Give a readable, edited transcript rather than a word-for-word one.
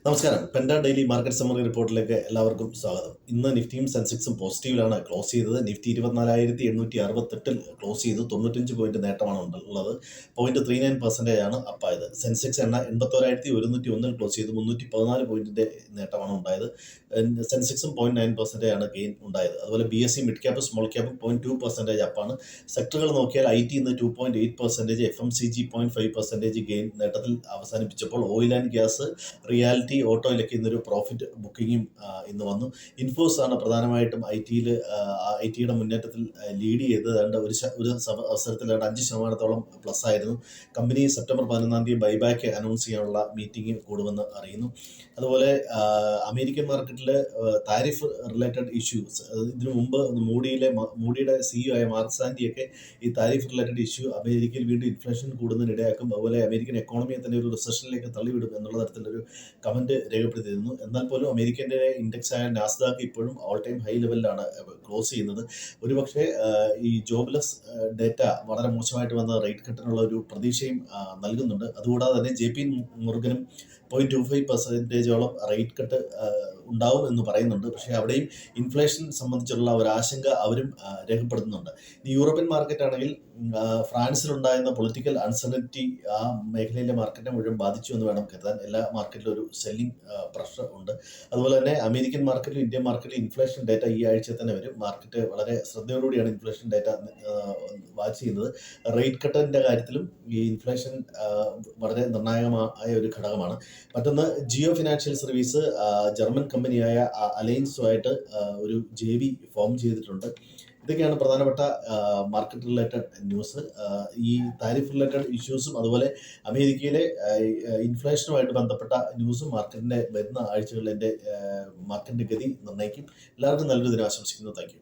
നമസ്കാരം. Penta daily market summary റിപ്പോർട്ടിലേക്ക് എല്ലാവർക്കും സ്വാഗതം. ഇന്ന് നിഫ്റ്റിയും സെൻസെക്സും പോസിറ്റീവിലാണ് ക്ലോസ് ചെയ്തത്. നിഫ്റ്റി 24,868 ക്ലോസ് ചെയ്തു. 95 പോയിന്റ് നേട്ടമാണ് ഉള്ളത്. 0.39% ആണ് അപ്പായത്. സെൻസെക്സ് 81,101 ക്ലോസ് ചെയ്തു. 314 പോയിന്റിന്റെ നേട്ടമാണ് ഉണ്ടായത്. സെൻസെക്സും 0.9% ആണ് ഗെയിൻ ഉണ്ടായത്. അതുപോലെ BSE mid cap small cap 0.2% അപ്പാണ്. സെക്ടറുകൾ നോക്കിയാൽ IT ഇന്ന് 2.8%, FMCG 0.5% ഗെയിൻ നേട്ടത്തിൽ അവസാനിപ്പിച്ചപ്പോൾ ഓയിൽ ആൻഡ് ഗ്യാസ്, റിയാലിറ്റി, ഓട്ടോയിലൊക്കെ ഇന്നൊരു പ്രോഫിറ്റ് ബുക്കിങ്ങും ഇന്ന് വന്നു. ഇൻഫോസ് ആണ് പ്രധാനമായിട്ടും ഐ ടിയുടെ മുന്നേറ്റത്തിൽ ലീഡ് ചെയ്തത്. ഒരു അവസരത്തിൽ 5% പ്ലസ് ആയിരുന്നു. കമ്പനി സെപ്റ്റംബർ 11 ബൈബാക്ക് അനൗൺസ് ചെയ്യാനുള്ള മീറ്റിംഗ് കൂടുമെന്ന് അറിയുന്നു. അതുപോലെ അമേരിക്കൻ മാർക്കറ്റിൽ താരിഫ് റിലേറ്റഡ് ഇഷ്യൂസ്, ഇതിനു മുമ്പ് മൂഡിയുടെ CEO ആയ മാർക്ക് സാൻഡിയൊക്കെ ഈ താരിഫ് റിലേറ്റഡ് ഇഷ്യൂ അമേരിക്കയിൽ വീണ്ടും ഇൻഫ്ലേഷൻ കൂടുന്നതിനിടയാക്കും, അതുപോലെ അമേരിക്കൻ എക്കോണമിയെ തന്നെ ഒരു റിസഷനിലേക്ക് തള്ളിവിടും എന്നുള്ള തരത്തിലൊരു കമന്റ് രേഖപ്പെടുത്തിയിരുന്നു. എന്നാൽ പോലും അമേരിക്കൻ്റെ ഇൻഡെക്സ് ആയ നാസ്ഡാക്ക് ഇപ്പോഴും ഓൾ ടൈം ഹൈ ലെവലിലാണ് ക്ലോസ് ചെയ്യുന്നത്. ഒരുപക്ഷെ ഈ ജോബ്ലെസ് ഡേറ്റ വളരെ മോശമായിട്ട് വന്ന റേറ്റ് കട്ടിനുള്ള ഒരു പ്രതീക്ഷയും നൽകുന്നുണ്ട്. അതുകൂടാതെ തന്നെ JP Morganനും 0.25%ഓളം റേറ്റ് കട്ട് ഉണ്ടാവും എന്ന് പറയുന്നുണ്ട്. പക്ഷേ അവിടെയും ഇൻഫ്ലേഷൻ സംബന്ധിച്ചുള്ള ഒരു ആശങ്ക അവരും രേഖപ്പെടുത്തുന്നുണ്ട്. ഇനി യൂറോപ്യൻ മാർക്കറ്റ് ആണെങ്കിൽ ഫ്രാൻസിലുണ്ടായിരുന്ന പൊളിറ്റിക്കൽ അൺസർട്ടനിറ്റി ആ മേഖലയിലെ മാർക്കറ്റിനെ മുഴുവൻ ബാധിച്ചു എന്ന് വേണം കരുതാൻ. എല്ലാ മാർക്കറ്റിലും ഒരു സെല്ലിംഗ് പ്രഷർ ഉണ്ട്. അതുപോലെ തന്നെ അമേരിക്കൻ മാർക്കറ്റിലും ഇന്ത്യൻ മാർക്കറ്റിലും ഇൻഫ്ലേഷൻ ഡേറ്റ ഈ ആഴ്ച തന്നെ വരും. മാർക്കറ്റ് വളരെ ശ്രദ്ധയോടുകൂടിയാണ് ഇൻഫ്ലേഷൻ ഡേറ്റ വാച്ച് ചെയ്യുന്നത്. റേറ്റ് കട്ടിന്റെ കാര്യത്തിലും ഈ ഇൻഫ്ലേഷൻ വളരെ നിർണായകമായ ഒരു ഘടകമാണ്. മറ്റൊന്ന്, ജിയോ ഫിനാൻഷ്യൽ സർവീസ് ജർമ്മൻ കമ്പനിയായ അലയൻസുമായിട്ട് ഒരു JV ഫോം ചെയ്തിട്ടുണ്ട്. ഇതൊക്കെയാണ് പ്രധാനപ്പെട്ട മാർക്കറ്റ് റിലേറ്റഡ് ന്യൂസ്. ഈ താരിഫ് റിലേറ്റഡ് ഇഷ്യൂസും അതുപോലെ അമേരിക്കയിലെ ഇൻഫ്ലേഷനുമായിട്ട് ബന്ധപ്പെട്ട ന്യൂസും വരുന്ന ആഴ്ചകളിൽ എൻ്റെ മാർക്കറ്റിൻ്റെ ഗതി നിർണ്ണയിക്കും. എല്ലാവർക്കും നല്ലൊരു ദിനം ആശംസിക്കുന്നു. Thank you.